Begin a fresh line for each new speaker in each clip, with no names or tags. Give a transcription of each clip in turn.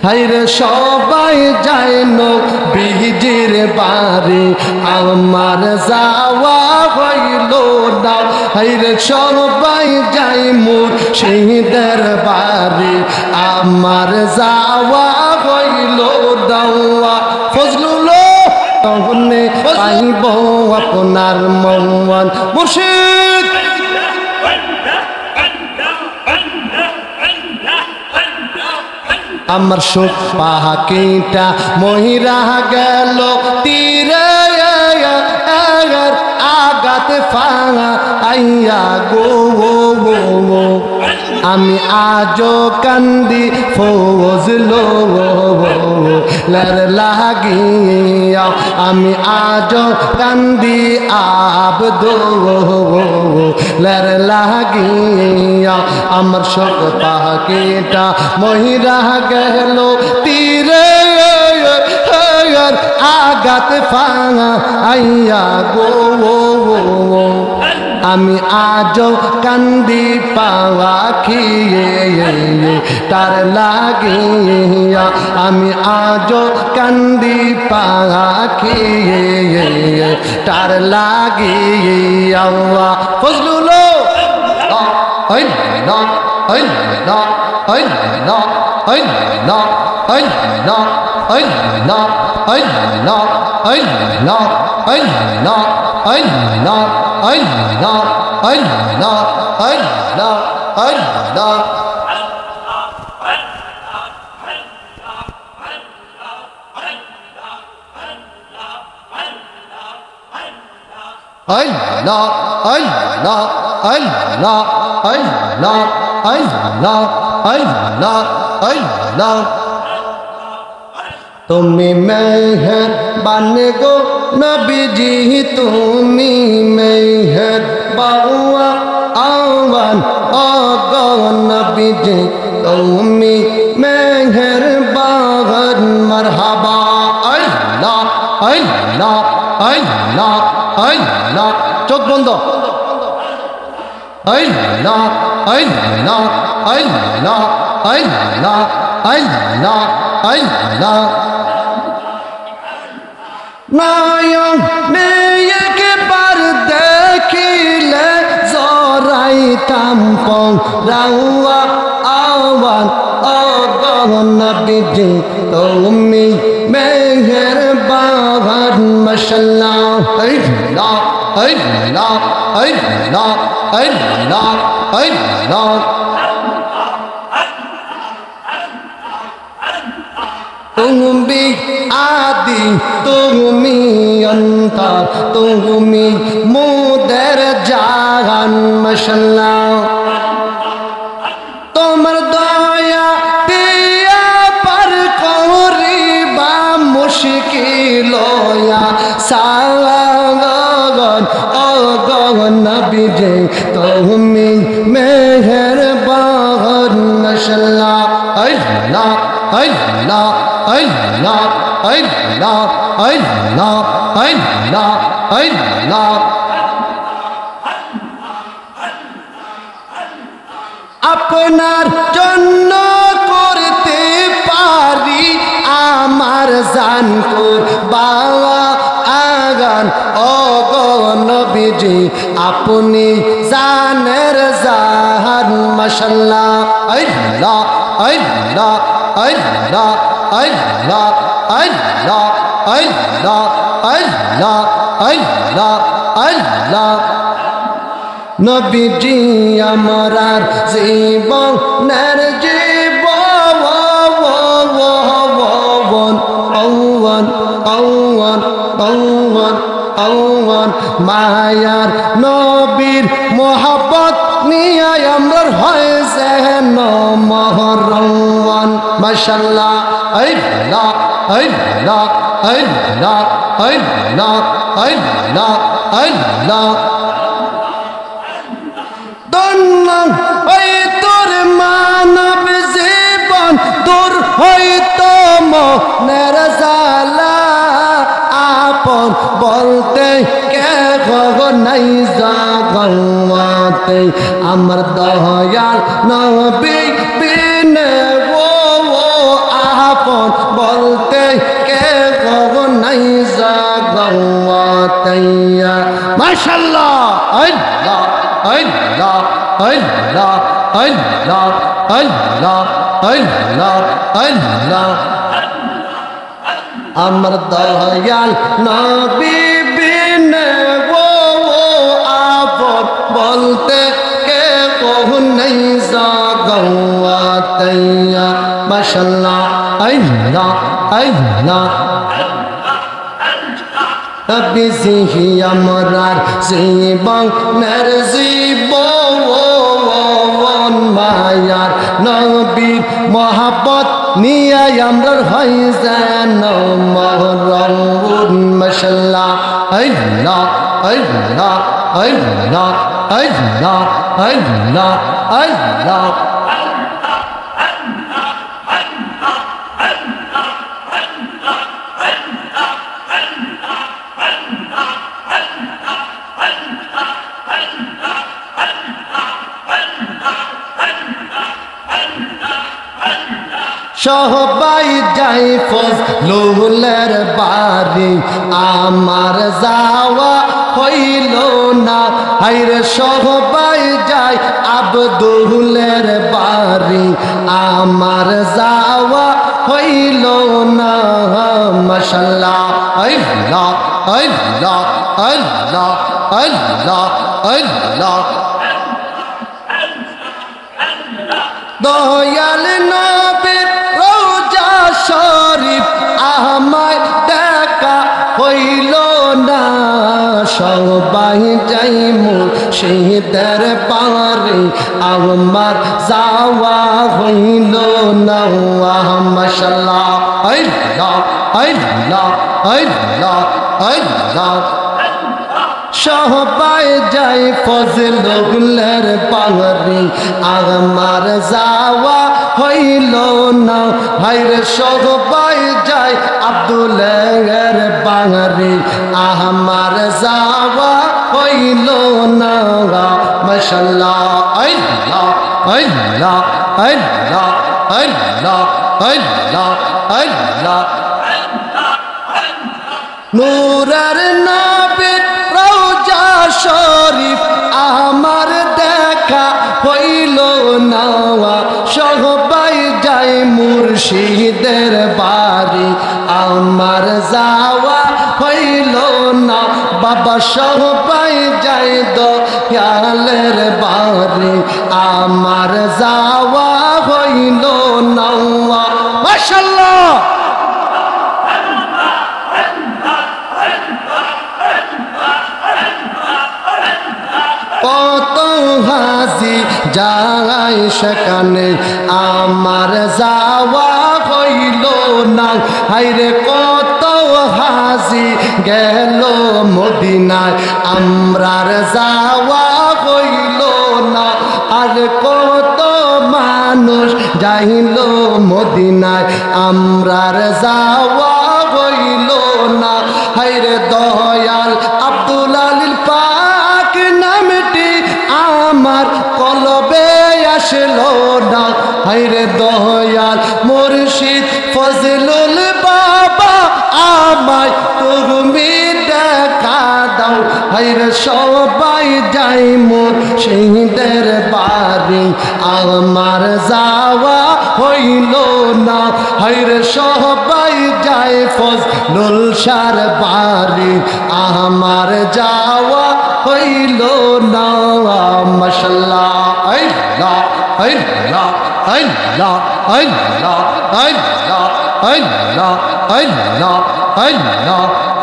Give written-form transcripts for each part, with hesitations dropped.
হাইরে সবাই যায় নবীজির বাড়ি আমার যাওয়া হইল না হাইরে সবাই যায় মুর্শিদের বাড়ি আমার যাওয়া হইল না ফজলুল তহনে পাইব আপনার মন মুর্শিদ আমার সুখ পাহাকিটা মহিরা গেল তীরে আগাতে ফাঙা আইয়া গো আমি আজো কান্দি ফজলো লার লাগিয়া আমি আজো কান্দি আবদুল্লাহর লাগিয়া আমার সুখ পাহাকিটা মহিরা গেল তীরে আগাত ফাঙা আইয়া গো আমি আজও কান্দি পাওয়া খিয়ে তার লাগিয়া আমি আজও কান্দি পাওয়া খিয়ে তার লাগিয়া ফজলুল তুমি মেহেরবান গো নবীজি তুমি মেহেরবান আওয়ান ও গো নবীজি তুমি মেহেরবান মারহাবা আল্লাহ আল্লাহ আল্লাহ আল্লাহ চোখ বন্ধ আল্লাহ আল্লাহ আল্লাহ আল্লাহ আল্লাহ আল্লাহ নয়নে একবার দেখিলে জরাইতাম পরাওয়া আওয়ান ও গো নবীজি তুমি মেহেরবান মাশাআল্লাহ আল্লাহ আল্লাহ আল্লাহ আল্লাহ আল্লাহ তুমি আদি তুমি অন্ত তুমি মুদের জাহান মাশাআল্লাহ তোমার দয়া দিয়া পার করিবা মুশকিল সাগন ও গো নবীজি তুমি মেহেরবান মাশাআল্লাহ আল্লাহ আল্লাহ আল্লাহ আল্লাহ আল্লাহ আল্লাহ আল্লাহ আপনার জন্য করতে পারি আমার জান কুরবান আগান ও গো নবীজি আপনি জানের জাহান মাশাআল্লাহ আল্লাহ আল্লাহ আল্লাহ আল্লাহ আল্লাহ আল্লাহ আল্লাহ আল্লাহ আল্লাহ নবীজি আমার জীবনের জীবন আওয়ান আওয়ান আওয়ান আওয়ান মায়ার নবীর মোহাব্বত নিয়ে আমরা হয় যেন মহরওয়ান মাশাআল্লাহ আল্লাহ আল্লাহ আল্লাহ আল্লাহ আল্লাহ আল্লাহ দন্ন ওই তোর মানব জীবন তোর হইতো মনের জালা আপন বলতে কে নাই জাগতে আমার দয়াল নবী বিনে ও মাশাআল্লাহ আল্লাহ আল্লাহ আল্লাহ আল্লাহ আল্লাহ আল্লাহ আল্লাহ আমার দয়াল নবী বিনে ও আপন বলতে কে কহু নাই জাগাওয়াতাইয়া মাশাআল্লাহ আল্লাহ আল্লাহ বিজিহি আমরার জীবনের জীবন মায়ার নবীর মহাব্বত নিয়ে আমরার হয় যেন মরণ মাশাআল্লাহ আল্লাহ আল্লাহ আল্লাহ আল্লাহ আল্লাহ আল্লাহ সবাই যাই ফজলুলের বাড়ি আমার যাওয়া হইল না হায়রে সবাই যাই আব্দুলের বাড়ি আমার যাওয়া হইল না মাশাআল্লাহ আল্লাহ আল্লাহ আল্লাহ আল্লাহ আল্লাহ দয়াল নবীর রওজা শরীফ আমায় দেখা হইল না সবাই যাই মুর্শিদের পারে আমার যাওয়া হইল না মাশাআল্লাহ আল্লাহ আল্লাহ আল্লাহ আল্লাহ সবাই যাই ফজলুলের পারে আমার যাওয়া হইল না হায়রে সবাই যাই আব্দুলের পারে আমার যাওয়া হইল না মাশাআল্লাহ আল্লাহ আল্লাহ আল্লাহ আল্লাহ আল্লাহ আল্লাহ নূরের নবীর রওজা শরীফ আমার দেখা হইল না সবাই যাই মুর্শিদের বাড়ি আমার যাওয়া হইল না বাবা সবাই যাই দয়ালের বাড়ি আমার যাওয়া হইল না মাশাআল্লাহ কত হাসি যাই সেখানে আমার যাওয়া হইল না হায়রে কত হাসি গেল মদিনায় আমরার যাওয়া হইল না আর কত মানুষ যাইল মদিনায় আমরার যাওয়া হইল না হায়রে দয়াল আব্দুল আলীল পাক নামটি আমার কলবে আসলো না হায়রে দয়াল মুর্শিদ ফজলুল বাবা আমায় তুমি দেখা দাও হায়রে সবাই যাই মুর্শিদের বাড়ি আমার যাওয়া হইল না হায়রে সবাই যাই ফজলুল শাহর বাড়ি আমার যাওয়া হইল না মাশাআল্লাহ আল্লাহ আল্লাহ আল্লাহ আল্লাহ আল্লাহ আল্লাহ আল্লাহ আল্লাহ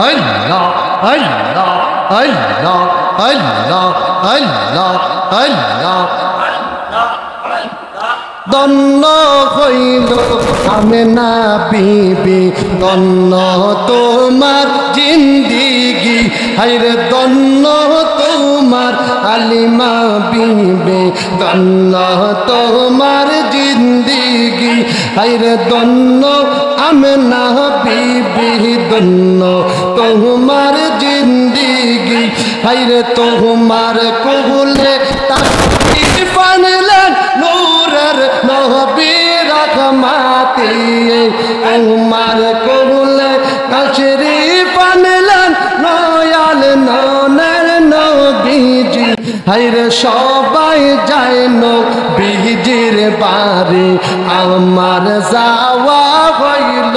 আল্লাহ আল্লাহ আল্লাহ আল্লাহ আল্লাহ আল্লাহ ধন্য হইল আমেনা বিবি ধন্য তোমার জিন্দিগি হায়রে ধন্য তোমার আলিমা বিবি ধন্য তোমার জিন্দিগি হায়রে ধন্য আমেনা বিবি ধন্য তোমার জিন্দিগি হায়রে তোমার কবুলে তাকবীর বানলেন নূরের নবী রহমাতি তোমার কবুলে তাশরীফ আনলেন নয়াল ননের হাইরে সবাই যায় নবীজির বাড়ি আমার যাওয়া হইল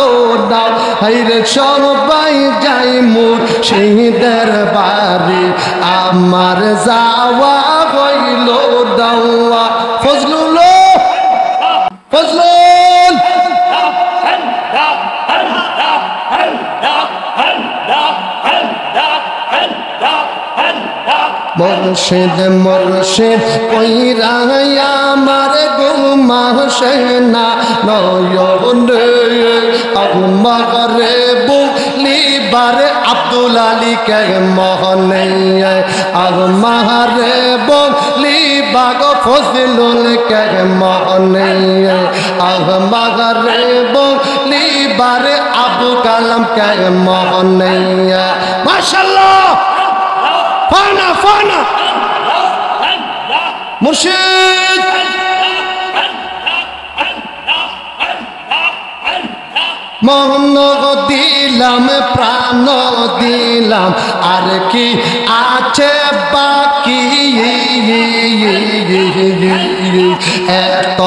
না হাইরে সবাই যায় মুর্শিদের বাড়ি আমার যাওয়া হইল না ফজলুল ফজলুল মুর্শিদ মুর্শিদ কইরা আমার গুমা সেনা নয়নে আগমারে বুলিবারে আব্দুল আলী কে মোহনে আগমারে বুলিবাগ ফজলুল কে মোহনে আগমারে বুলিবারে আবু কালাম কে মোহনে মাশাআল্লাহ ফানা ফানা মুর্শিদ মন দিলাম প্রাণ দিলাম আর কি আছে বাকি এত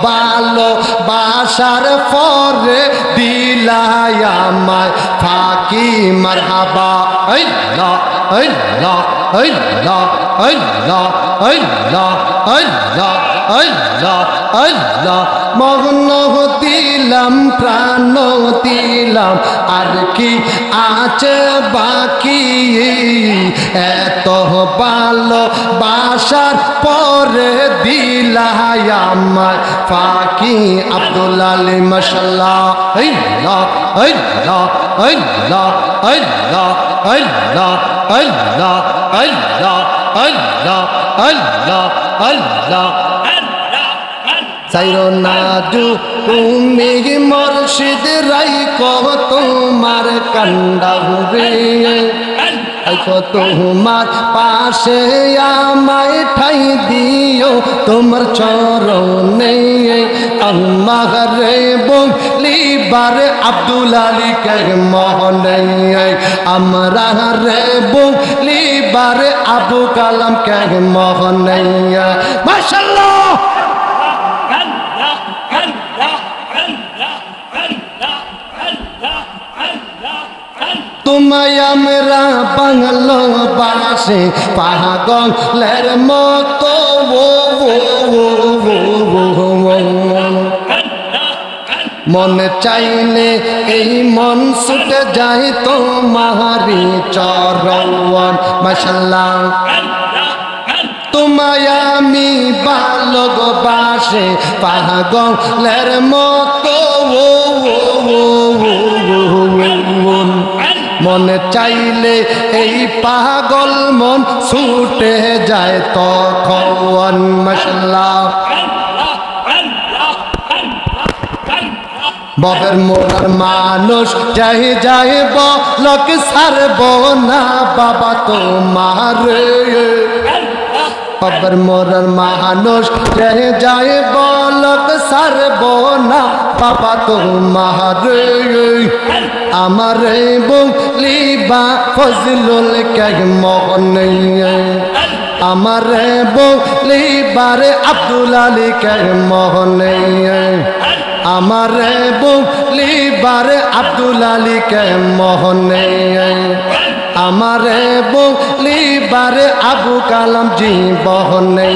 ভালো বাসার পরে দিলাই আমায় ফাঁকি মারহাবা আল্লাহ আল্লাহ আল্লাহ আল্লাহ আল্লাহ আল্লাহ আল্লাহ আল্লাহ মগ্ন দিলাম প্রাণ দিলাম আর কি আছে বাকি এত ভালো বাসার পরে দিলাই আমায় ফাঁকি আব্দুল আলী মাশাআল্লাহ আল্লাহ আল্লাহ আল্লাহ আল্লাহ আল্লাহ আল্লাহ আল্লাহ আল্লাহ আল্লাহ আল্লাহ চাইরো না তুমি মুর্শিদ রাইখো তোমার কান্ডা হুবে রাইখো তোমার পাশে আমায় ঠাই দিও তোমার চরণে আল্লাহ রে বলিবারে আব্দুল আলী কে মোহনে আমরা রে বলিবারে আবু কালাম কে মোহনে মাশাআল্লাহ তোমায় আমরা বাংলাবাসী পাগলের মতো মনে চাইলে এই মন ছুটে যায় তোমারি চরণ মাশাআল্লাহ তোমায় আমি ভালোবাসি পাগলের মতো মনে চাইলে এই পাগল মন ছুটে যায় তখন মাশাআল্লাহ ববের মোরার মানুষ যাই যাই বলক ছাড়ব না বাবা তোমার ববের মোরার মানুষ যাই যাই বলক ছাড়ব না বাবা তোমার আমার বলিবা ফজলুল কে মোহনে আমার বলিবারে আব্দুল আলী কে মোহনে আমার বলিবারে আব্দুল আলী কে মোহনে আমার বলিবারে আবু কালাম জীবনে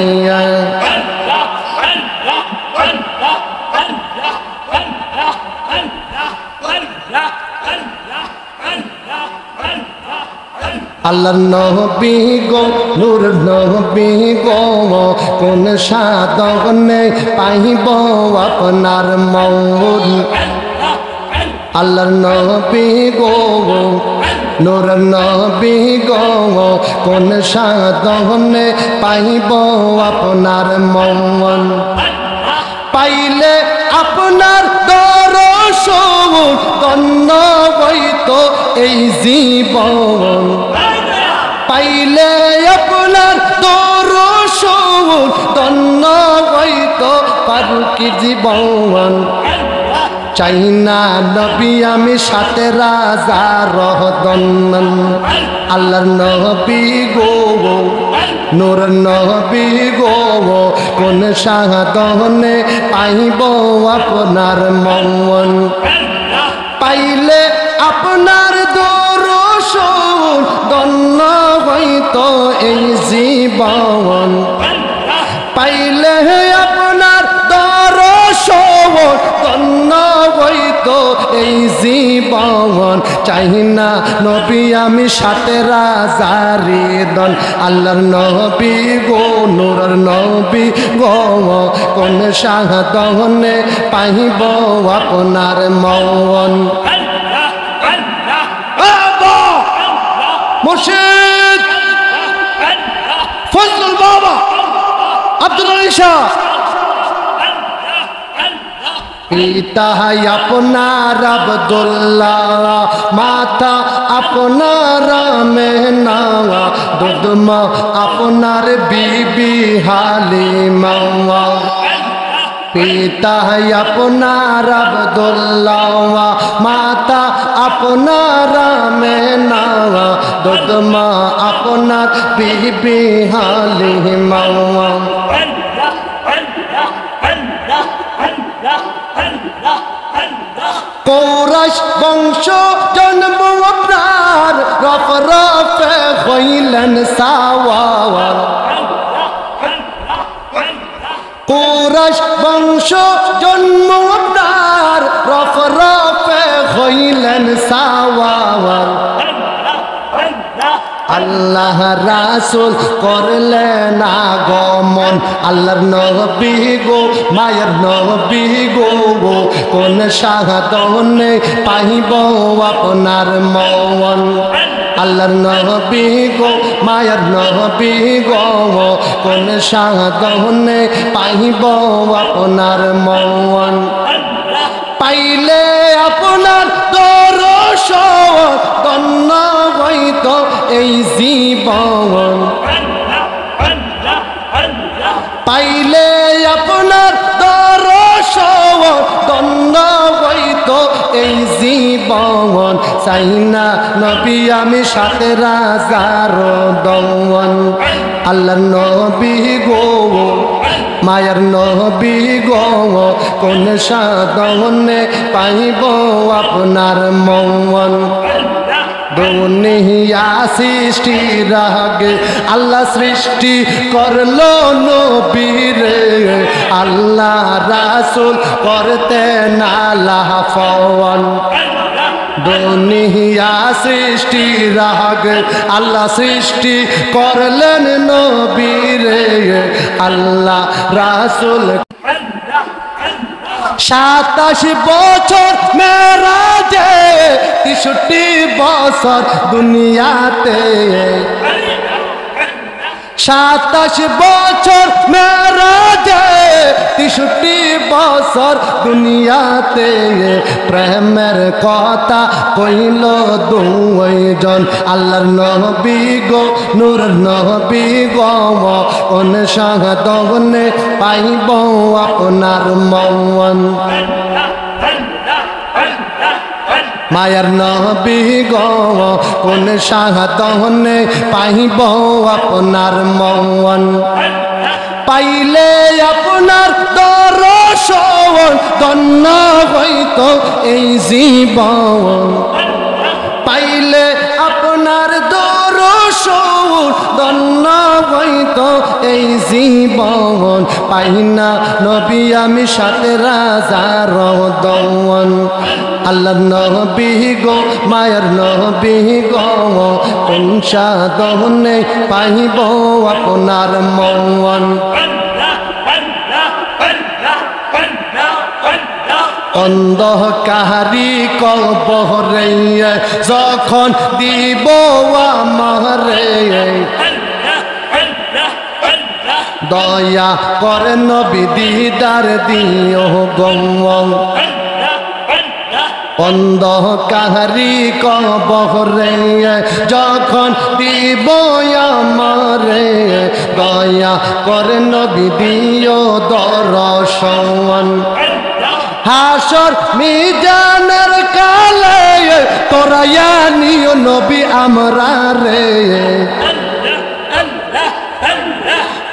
আল্লাহর নবী গো নূর নবী গো কোন সাধনে পাইব আপনার মৌল আল্লাহর নবী গো নূর নবী গো কোন সাধনে পাইব আপনার মৌল পাইলে আপনার দর্শন ধন্য হইত এই জীবন পাইলে আপনার দর্শন ধন্য হইত পারুকি জীবন চাই না নবী আমি সাথে রাজা রহদন আল্লাহর নবী গো নূর নবী গো কোন সাধনে পাইব আপনার মন পাইলে আপনার দর্শন ধন্য হইতো এই জীবন পাইলে আপনার দর্শন ধন্য হইতো এই জীবন চাই না নবী আমি সাথে রাজারি দন আল্লাহর নবী গো নূরের নবী গো কোন সাধনে পাইব আপনার মন মুর্শিদ ফজলুল বাবা আব্দুল আলিশা পিতা আপনার আব্দুল্লাহ মাতা আপনার মেনা দুধমা আপনার বিবি হালিমা পিতা আপনার আব্দুল্লাহ মাতা আপনার মেনা দুধমা আপনার বিবি হালিমা কুরাইশ বংশ জন্ম আপনার রফ রফে হইলেন সাওয়ার কুরাইশ বংশ জন্ম আপনার রফ রফে হইলেন সাওয়ার আল্লাহ রাসূল করলেন আগমন আল্লাহর নবী গো মায়ের নবী গো কোন সাধনে পাইব আপনার মন আল্লাহর নবী গো মায়ের নবী গো কোন সাধনে পাইব আপনার মন পাইলে আপনার দর্শন ধন্য হইতো এই জীবন পাইলে আপনার দর্শন ধন্য হইতো এই জীবন চাই না নবী আমি সাথে রাজার দমন আল্লাহর নবী গো মায়ার নবী গো কোন সাধনে পাইব আপনার মন দুনিয়া সৃষ্টির আগে আল্লাহ সৃষ্টি করলো নবীরে আল্লাহ রাসূল করতেন আলাফওয়ান দুনিয়া সৃষ্টির আগে আল্লাহ সৃষ্টি করলেন নবীরে আল্লাহ রাসূল 27 বছর মেরাজে 63 বছর দুনিয়াতে 27 বছর মেরাজে 63 বছর দুনিয়াতে প্রেমের কথা কইল দুইজন আল্লাহর নবী গো নূরের নবী গো কোন সাধনে পাইব আপনার মন মায়ার নবী গো কোন সাধনে পাইব আপনার মন পাইলে আপনার দর্শন ধন্য হইতো এই জীবন পাইলে আপনার দর্শন ধন্য হইতো এই জীবন পাই না নবী আমি সাথে রাজার দমন আল্লাহর নবী গো মায়ার নবী গো কোন সাধনে পাইব আপনার মন অন্ধকারী কবরে যখন দিব আমারে দয়া করে নবী দিদার দিও গো অন্ধকারী কবরে যখন দিব আমারে দয়া করে নবী দিও দর্শন হাসর মিজানের কালে তোরায়া নিও নবী আমরা রে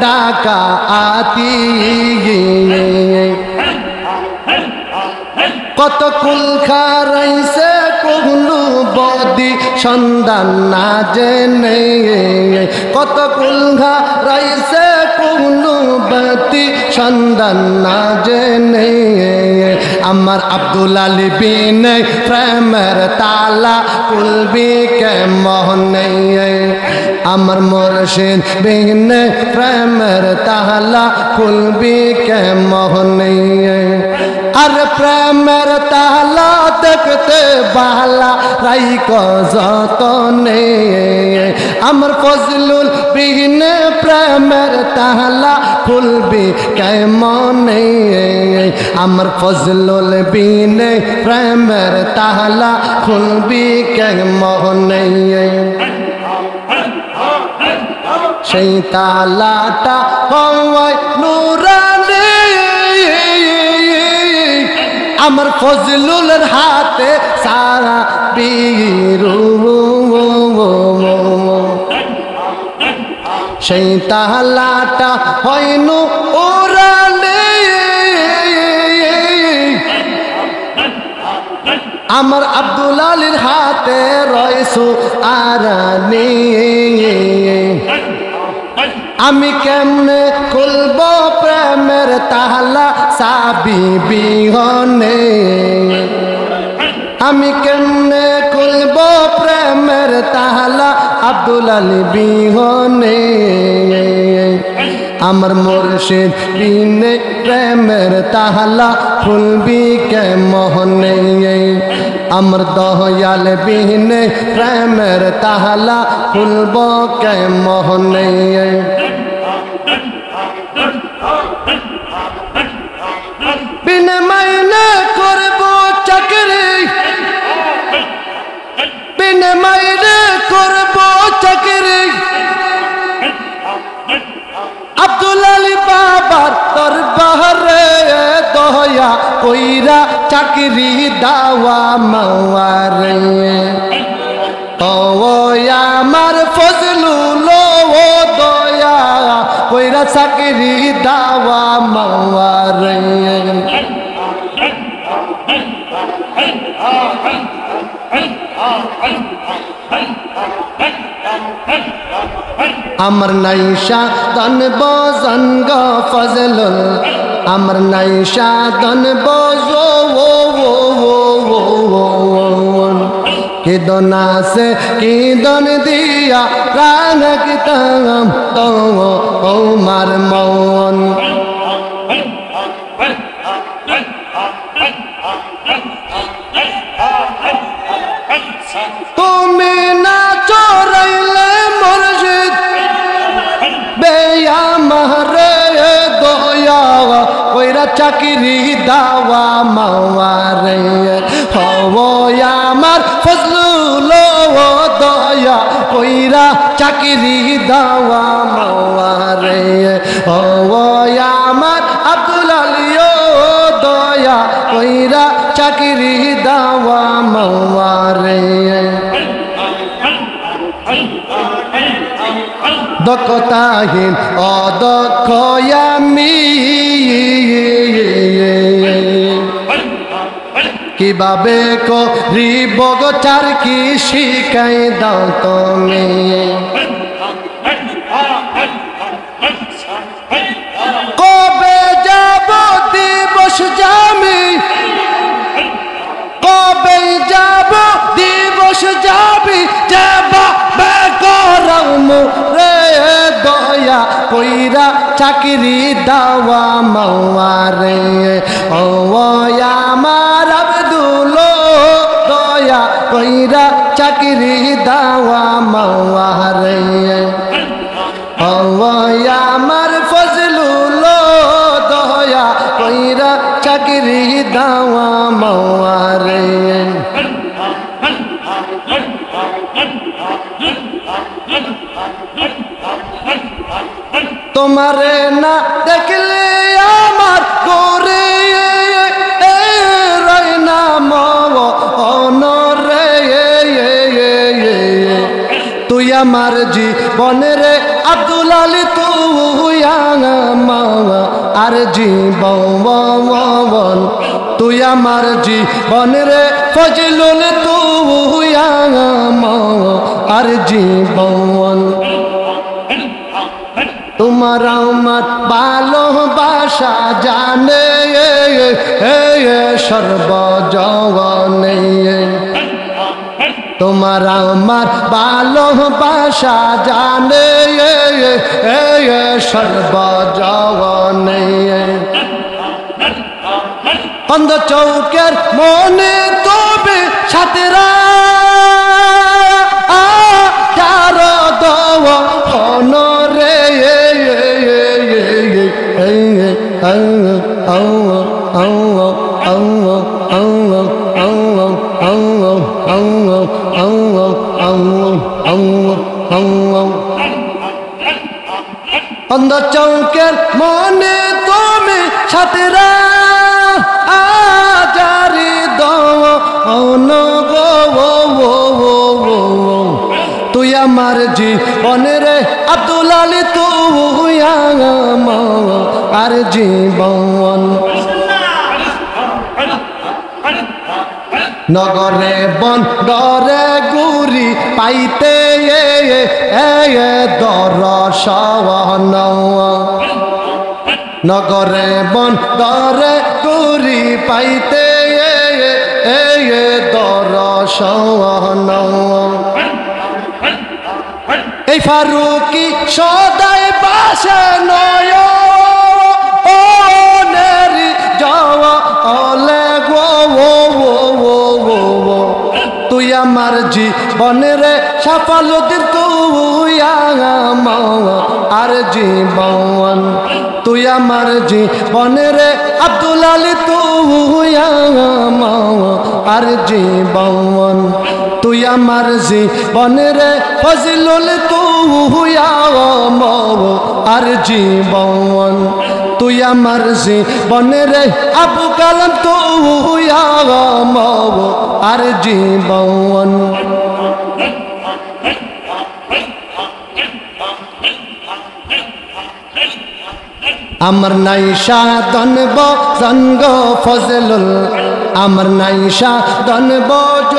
ডাকাতি কত কুল খারাইছে কুলু বদি সন্ধান না জেনে কত কুল খারাইছে কুলু বদি সন্ধান না জেনে আমার আব্দুল আলী বিনে প্রেমের তালা খুলবি কেমনে আমার মুর্শিদ বিনে প্রেমের তালা খুলবি কেমনে আর প্রেমের তালা দেখতে বালা রাইক যতনে আমার ফজলুল বিনে প্রেমের তালা খুলবি কেমনে আমার ফজলুল বিনে প্রেমের তালা খুলবি কেমনে সেই তালাটা হয় নুরানি আমার ফজলুলের হাতে সারা বীরু সেই তালাটা হয়নু ওরালে আমার আব্দুল আলীর হাতে রয়েছু আরানি আমি কেমনে খুলব প্রেমের তালা সাবি বিহনে আমি কেমনে খুলব প্রেমের তালা আব্দুল আলী বিহনে আমার মুর্শিদ বিনে প্রেমের তালা খুলবি কেমনে আমার দয়াল বিনে প্রেমের তালা খুলব কেমনে বিনে মাইনে করব চাকরি বিনে মাইনে করব চাকরি আব্দুল আলী বাবার দরবারে দয়া কইরা চাকরি দাওয়া মাওয়ারে ও আমার ফজলুল ও দয়া কইরা চাকরি দাওয়া মাওয়ারে আমার নাইশা তন বজন গো ফজলুল আমার নাইশা তন বজো ও ও ও ও কি দনা সে কি দন দিয়া প্রাণ কিতাম তো ও মার মন তুমি না চোরাইলে মুর্শিদ বেয়া মারে দয়া কইরা চাকরি দাওয়া মাওয়ারে হও আমার ফজলুল ও দয়া কইরা চাকরি দাওয়া মাওয়ারে হও আমার আব্দুল আলী ও দয়া কইরা চাকরি দাওয়া মাওয়ারে দক্ষতাহীন অদক্ষ আমি কিভাবে করিব গোচার কি শিখাই দাও তুমি কবে যাব দিবস জামি কবে যাব দিবস যাবি যাবা বেকরম রে দয়া কইরা চাকরি দাওয়া মাওয়ারে ও আমার আব্দুল দয়া কইরা চাকরি দাওয়া মাওয়ারে ও আমার ফজলুল দয়া কইরা চাকরি দাওয়া মাওয়ারে তোমারে না দেখলে আমার করে রাইনা মনরে তুই আমার জীবনের আব্দুল আলী তুই তুই আমার জীবন তুই আমার জীবন রে ফজলুল তুই আমার জীবন তোমার আমার ভালোবাসা জানে সর্বজনে তোমার আমার ভালোবাসা জানে সর্বজনে অন্ধ চৌকের মনে তবে সাথেরা যার দোয়া হনরে অন্ধ চৌকের মনে তুমি সাথেরা আজারি দোন তুই আমার জীবনে রে আব্দুল আলী তুই আমার জীবন নগরে বন্দরে গুরি পাইতে দর্শন নগরে বন্দরে গুরি পাইতে দর্শন এই ফারুকি সদাই বাসে নয় ও নেরি যাওয়া অলে গো তুই আমার জীবনে রে সফল দিন তুই আমার জীবন তুই আমার জীবনে রে আব্দুল আলী তুই আমার জীবন তুই আমার জীবনে রে ফজলুল তুই আমার জীবন তুই আমার জীবনে রে আবু কালাম তুই আমার জীবন আমার নাই সাধন বজঙ্গ ফজলুল আমার নাই সাধন বজ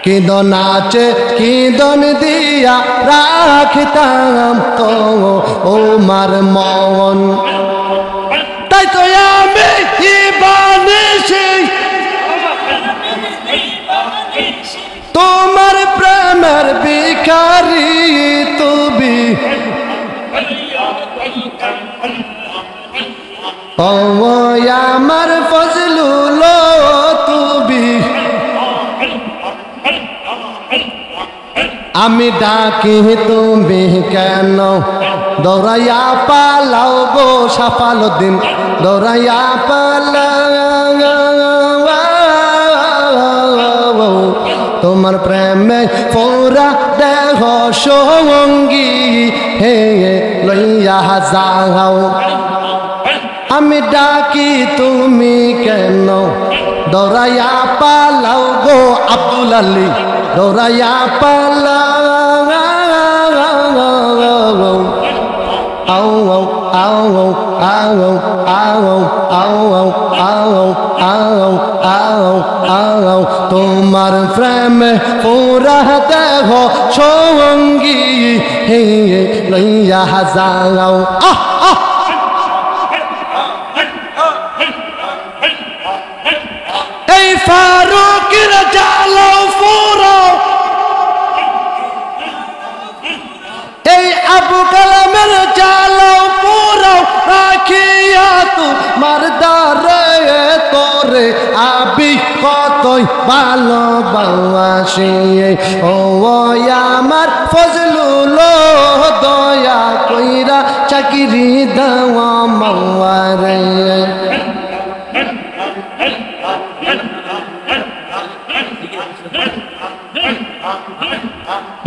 কিদন আছে কিদন দিয়া রাখিতাম তো ও মার মন তাই তো আমি বানিয়েছি তোমার প্রেমের ভিখারি তুমি ও আমার ফজলুল তুমি আমি ডাকি তুমি কেন দৌড়াইয়া পালাও গো সাফালুদ্দিন দৌড়াইয়া পালাও তোমার প্রেমে ফোরা দেহ সঙ্গী হে লইয়া যাও আমি ডাকি তুমি কেন দৌড়াইয়া পালাও গো আব্দুল আলী দৌড়াইয়া পালাও আও আও আও আও আও আও আও আও আও তোমার প্রেমে পুরা দেহ সঙ্গী হে লইয়া যাও এই ফারুকের জালো পুরো এই আবু কালামের জালো পুরো রাখিয়া তোমার দারে তোরে আবি কতই ভালোবাসি ও আমার ফজলুল দয়া কইরা চাকরি দেওয়া মাওয়ারে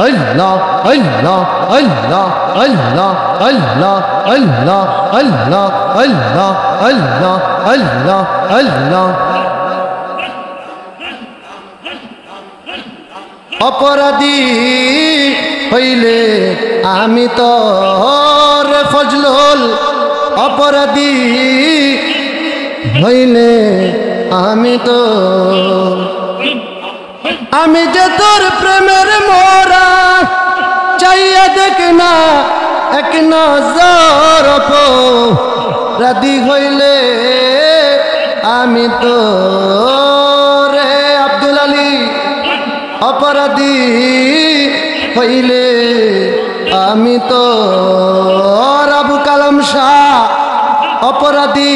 Allah Allah Allah Allah Allah Allah Allah Allah Allah Allah Allah অপরাধী হইলে আমি তো রে ফজলুল অপরাধী হইলে আমি তো আমি যে তোর প্রেমের মোরা চাইয়া দেখ না এক নজর অপরাধী হইলে আমি তো রে আব্দুল আলী অপরাধী হইলে আমি তো আবু কালাম শাহ অপরাধী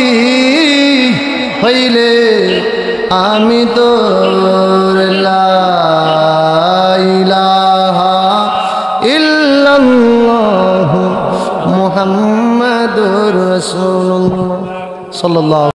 হইলে আমি তো লা ইলাহা ইল্লাল্লাহু মুহাম্মাদুর রাসূলুল্লাহ সাল্লাল্লাহু